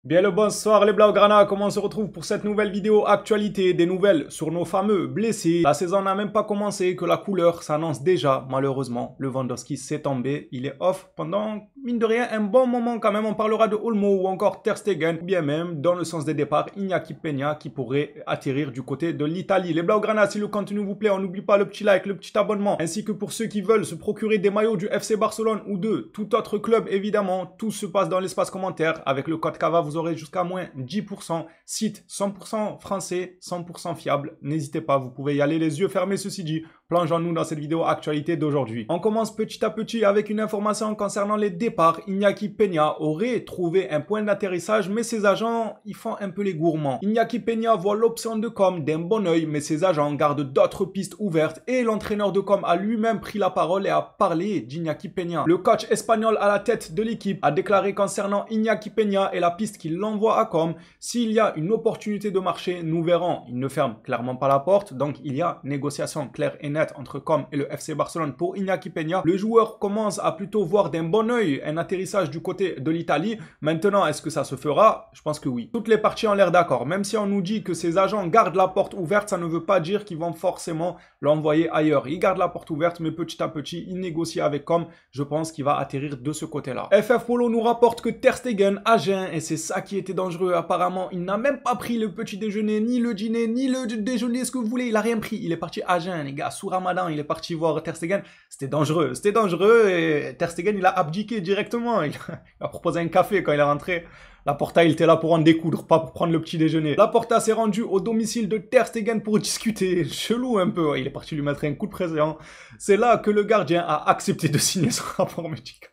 Bien le bonsoir les Blaugrana, comment on se retrouve pour cette nouvelle vidéo actualité, des nouvelles sur nos fameux blessés. La saison n'a même pas commencé que la couleur s'annonce déjà, malheureusement. Lewandowski s'est tombé, il est off pendant, mine de rien, un bon moment quand même. On parlera de Olmo ou encore Ter Stegen, ou bien même, dans le sens des départs, Iñaki Peña qui pourrait atterrir du côté de l'Italie. Les Blaugrana, si le contenu vous plaît, on n'oublie pas le petit like, le petit abonnement, ainsi que pour ceux qui veulent se procurer des maillots du FC Barcelone ou de tout autre club, évidemment, tout se passe dans l'espace commentaire. Avec le code CAVA, vous aurez jusqu'à moins 10%. Site 100% français, 100% fiable. N'hésitez pas, vous pouvez y aller les yeux fermés, ceci dit. Plongeons-nous dans cette vidéo actualité d'aujourd'hui. On commence petit à petit avec une information concernant les départs. Iñaki Peña aurait trouvé un point d'atterrissage, mais ses agents, ils font un peu les gourmands. Iñaki Peña voit l'option de com d'un bon oeil, mais ses agents gardent d'autres pistes ouvertes et l'entraîneur de com a lui-même pris la parole et a parlé d'Iñaki Peña. Le coach espagnol à la tête de l'équipe a déclaré concernant Iñaki Peña et la piste qu'il l'envoie à com, s'il y a une opportunité de marché, nous verrons. Il ne ferme clairement pas la porte, donc il y a négociation claire et nette entre com et le FC Barcelone pour Iñaki Peña. Le joueur commence à plutôt voir d'un bon oeil un atterrissage du côté de l'Italie. Maintenant, est-ce que ça se fera? Je pense que oui. Toutes les parties ont l'air d'accord. Même si on nous dit que ses agents gardent la porte ouverte, ça ne veut pas dire qu'ils vont forcément l'envoyer ailleurs. Ils gardent la porte ouverte, mais petit à petit, ils négocient avec com. Je pense qu'il va atterrir de ce côté-là. FF Polo nous rapporte que Ter Stegen a jeun, et c'est ça qui était dangereux. Apparemment, il n'a même pas pris le petit déjeuner, ni le dîner, ni le déjeuner, ce que vous voulez. Il a rien pris. Il est parti à jeun, les gars. Sous Ramadan, il est parti voir Ter Stegen. C'était dangereux. C'était dangereux et Ter Stegen, il a abdiqué directement. Il a proposé un café quand il est rentré. Laporta, il était là pour en découdre, pas pour prendre le petit déjeuner. Laporta s'est rendu au domicile de Ter Stegen pour discuter. Chelou un peu. Il est parti lui mettre un coup de pression. C'est là que le gardien a accepté de signer son rapport médical.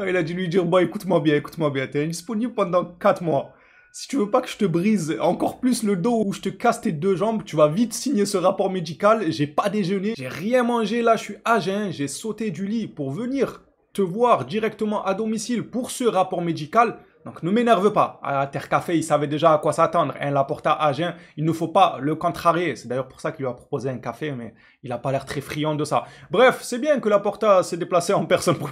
Il a dû lui dire, bon, écoute-moi bien, t'es indisponible pendant 4 mois. Si tu veux pas que je te brise encore plus le dos ou je te casse tes 2 jambes, tu vas vite signer ce rapport médical. J'ai pas déjeuné, j'ai rien mangé, là je suis à jeun, j'ai sauté du lit pour venir te voir directement à domicile pour ce rapport médical. Donc ne m'énerve pas. À Terre Café, il savait déjà à quoi s'attendre. Un Laporta à jeun, il ne faut pas le contrarier. C'est d'ailleurs pour ça qu'il lui a proposé un café, mais il n'a pas l'air très friand de ça. Bref, c'est bien que Laporta s'est déplacé en personne pour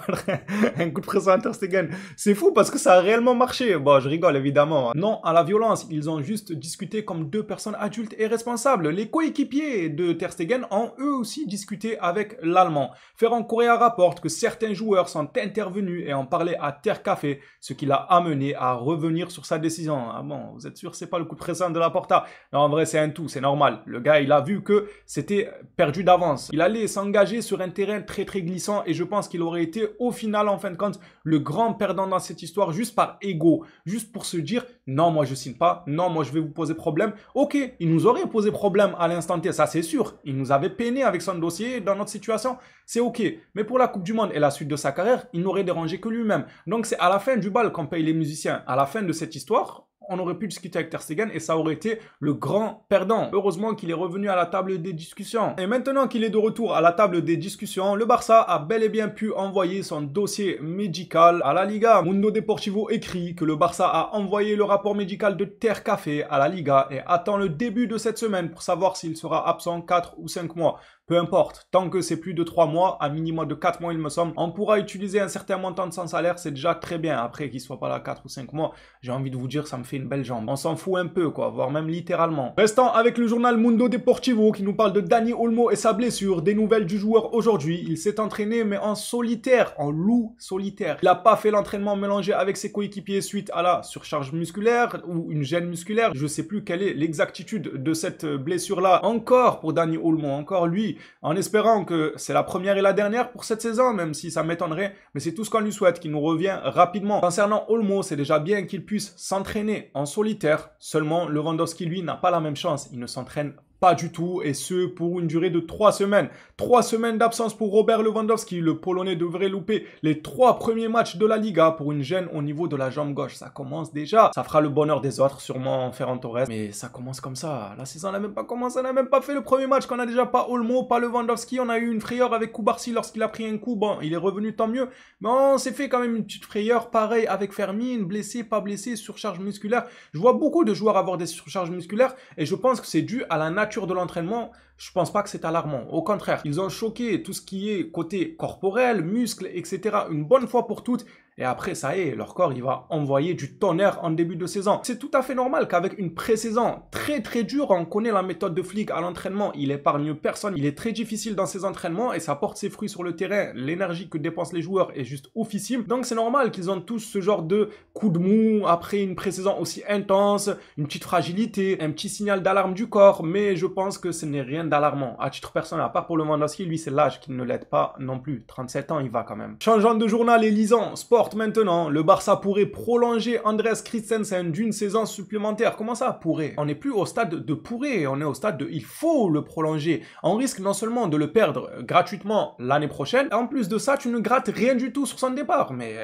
un coup de pression à Ter Stegen. C'est fou parce que ça a réellement marché. Bon, je rigole évidemment. Non à la violence. Ils ont juste discuté comme 2 personnes adultes et responsables. Les coéquipiers de Ter Stegen ont eux aussi discuté avec l'Allemand. Ferran Correa rapporte que certains joueurs sont intervenus et ont parlé à Terre Café, ce qui l'a amené à revenir sur sa décision. Ah bon, vous êtes sûr c'est pas le coup de pression de Laporta? Non, en vrai c'est un tout, c'est normal. Le gars il a vu que c'était perdu d'avance. Il allait s'engager sur un terrain très glissant et je pense qu'il aurait été au final en fin de compte le grand perdant dans cette histoire juste par ego, juste pour se dire non moi je signe pas, non moi je vais vous poser problème. Ok, il nous aurait posé problème à l'instant T, ça c'est sûr. Il nous avait peiné avec son dossier dans notre situation, c'est ok. Mais pour la Coupe du Monde et la suite de sa carrière, il n'aurait dérangé que lui-même. Donc c'est à la fin du bal qu'on paye les musiciens. À la fin de cette histoire, on aurait pu discuter avec Ter Stegen et ça aurait été le grand perdant. Heureusement qu'il est revenu à la table des discussions. Et maintenant qu'il est de retour à la table des discussions, le Barça a bel et bien pu envoyer son dossier médical à la Liga. Mundo Deportivo écrit que le Barça a envoyé le rapport médical de Ter Café à la Liga et attend le début de cette semaine pour savoir s'il sera absent 4 ou 5 mois. Peu importe, tant que c'est plus de 3 mois, à minimum de 4 mois il me semble, on pourra utiliser un certain montant de son salaire, c'est déjà très bien. Après qu'il soit pas là 4 ou 5 mois, j'ai envie de vous dire, ça me fait une belle jambe. On s'en fout un peu quoi, voire même littéralement. Restons avec le journal Mundo Deportivo qui nous parle de Dani Olmo et sa blessure. Des nouvelles du joueur aujourd'hui, il s'est entraîné mais en solitaire, en loup solitaire. Il n'a pas fait l'entraînement mélangé avec ses coéquipiers suite à la surcharge musculaire ou une gêne musculaire. Je sais plus quelle est l'exactitude de cette blessure là. Encore pour Dani Olmo, encore lui. En espérant que c'est la première et la dernière pour cette saison, même si ça m'étonnerait, mais c'est tout ce qu'on lui souhaite, qu'il nous revient rapidement. Concernant Olmo, c'est déjà bien qu'il puisse s'entraîner en solitaire, seulement Lewandowski, lui, n'a pas la même chance, il ne s'entraîne pas du tout, et ce pour une durée de 3 semaines. 3 semaines d'absence pour Robert Lewandowski. Le Polonais devrait louper les 3 premiers matchs de la Liga pour une gêne au niveau de la jambe gauche. Ça commence déjà. Ça fera le bonheur des autres, sûrement Ferran Torres. Mais ça commence comme ça. La saison n'a même pas commencé, on n'a même pas fait le premier match, qu'on a déjà pas Olmo, pas Lewandowski. On a eu une frayeur avec Kubarsi lorsqu'il a pris un coup. Bon, il est revenu, tant mieux. Mais on s'est fait quand même une petite frayeur. Pareil avec Fermin, blessé, pas blessé, surcharge musculaire. Je vois beaucoup de joueurs avoir des surcharges musculaires et je pense que c'est dû à la nature de l'entraînement. Je pense pas que c'est alarmant. Au contraire, ils ont choqué tout ce qui est côté corporel, muscles, etc. une bonne fois pour toutes. Et après, ça y est, leur corps, il va envoyer du tonnerre en début de saison. C'est tout à fait normal qu'avec une pré-saison très dure, on connaît la méthode de Flick à l'entraînement, il épargne personne, il est très difficile dans ses entraînements et ça porte ses fruits sur le terrain. L'énergie que dépensent les joueurs est juste oufissime. Donc c'est normal qu'ils ont tous ce genre de coup de mou après une pré-saison aussi intense, une petite fragilité, un petit signal d'alarme du corps, mais je pense que ce n'est rien d'alarmant. À titre personnel, à part pour Lewandowski, lui c'est l'âge qui ne l'aide pas non plus. 37 ans, il va quand même. Changeant de journal et lisant Sport maintenant, le Barça pourrait prolonger Andrés Christensen d'une saison supplémentaire. Comment ça, pourrait? On n'est plus au stade de pourrait, on est au stade de il faut le prolonger. On risque non seulement de le perdre gratuitement l'année prochaine, en plus de ça, tu ne grattes rien du tout sur son départ. Mais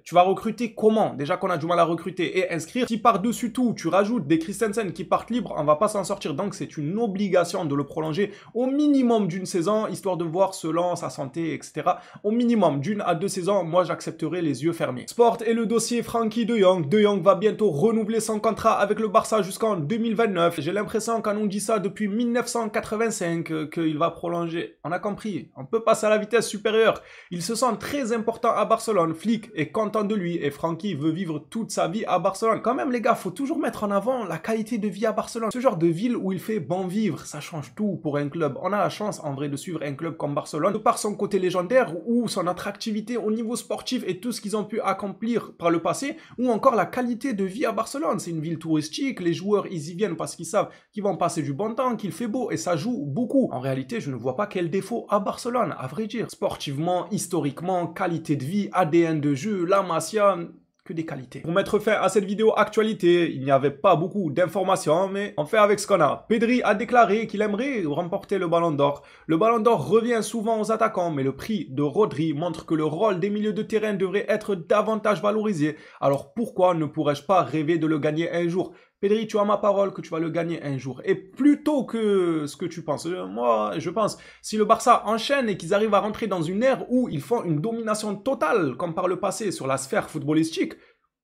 tu vas recruter comment? Déjà qu'on a du mal à recruter et inscrire. Si par-dessus tout, tu rajoutes des Christensen qui partent libres, on va pas s'en sortir. Donc c'est une obligation de le prolonger au minimum d'une saison, histoire de voir selon sa santé, etc. Au minimum d'une à 2 saisons, moi j'accepterai les yeux fermés. Sport et le dossier Frenkie de Jong. De Jong va bientôt renouveler son contrat avec le Barça jusqu'en 2029. J'ai l'impression qu'on nous dit ça depuis 1985, qu'il va prolonger. On a compris, on peut passer à la vitesse supérieure. Il se sent très important à Barcelone. Flick est content de lui et Frenkie veut vivre toute sa vie à Barcelone. Quand même les gars, faut toujours mettre en avant la qualité de vie à Barcelone. Ce genre de ville où il fait bon vivre, ça change tout pour un club. On a la chance en vrai de suivre un club comme Barcelone, de par son côté légendaire ou son attractivité au niveau sportif et tout ce qu'ils ont pu accomplir par le passé, ou encore la qualité de vie à Barcelone. C'est une ville touristique, les joueurs ils y viennent parce qu'ils savent qu'ils vont passer du bon temps, qu'il fait beau et ça joue beaucoup. En réalité, je ne vois pas quel défaut à Barcelone, à vrai dire. Sportivement, historiquement, qualité de vie, ADN de jeu, la Masia, que des qualités. Pour mettre fin à cette vidéo actualité, il n'y avait pas beaucoup d'informations, mais on fait avec ce qu'on a. Pedri a déclaré qu'il aimerait remporter le Ballon d'Or. Le Ballon d'Or revient souvent aux attaquants, mais le prix de Rodri montre que le rôle des milieux de terrain devrait être davantage valorisé. Alors pourquoi ne pourrais-je pas rêver de le gagner un jour? Pedri, tu as ma parole que tu vas le gagner un jour. Et plutôt que ce que tu penses, moi, je pense, si le Barça enchaîne et qu'ils arrivent à rentrer dans une ère où ils font une domination totale, comme par le passé, sur la sphère footballistique,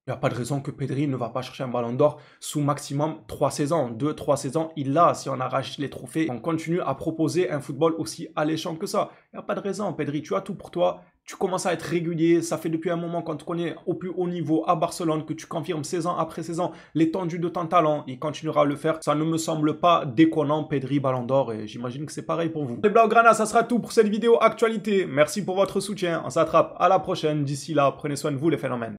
il n'y a pas de raison que Pedri ne va pas chercher un ballon d'or sous maximum 3 saisons. 2-3 saisons, il l'a si on arrache les trophées. On continue à proposer un football aussi alléchant que ça. Il n'y a pas de raison, Pedri, tu as tout pour toi. Tu commences à être régulier, ça fait depuis un moment qu'on te connaît au plus haut niveau à Barcelone, que tu confirmes saison après saison l'étendue de ton talent. Il continuera à le faire. Ça ne me semble pas déconnant, Pedri, Ballon d'Or, et j'imagine que c'est pareil pour vous. Les Blaugrana, ça sera tout pour cette vidéo actualité. Merci pour votre soutien. On s'attrape à la prochaine. D'ici là, prenez soin de vous les phénomènes.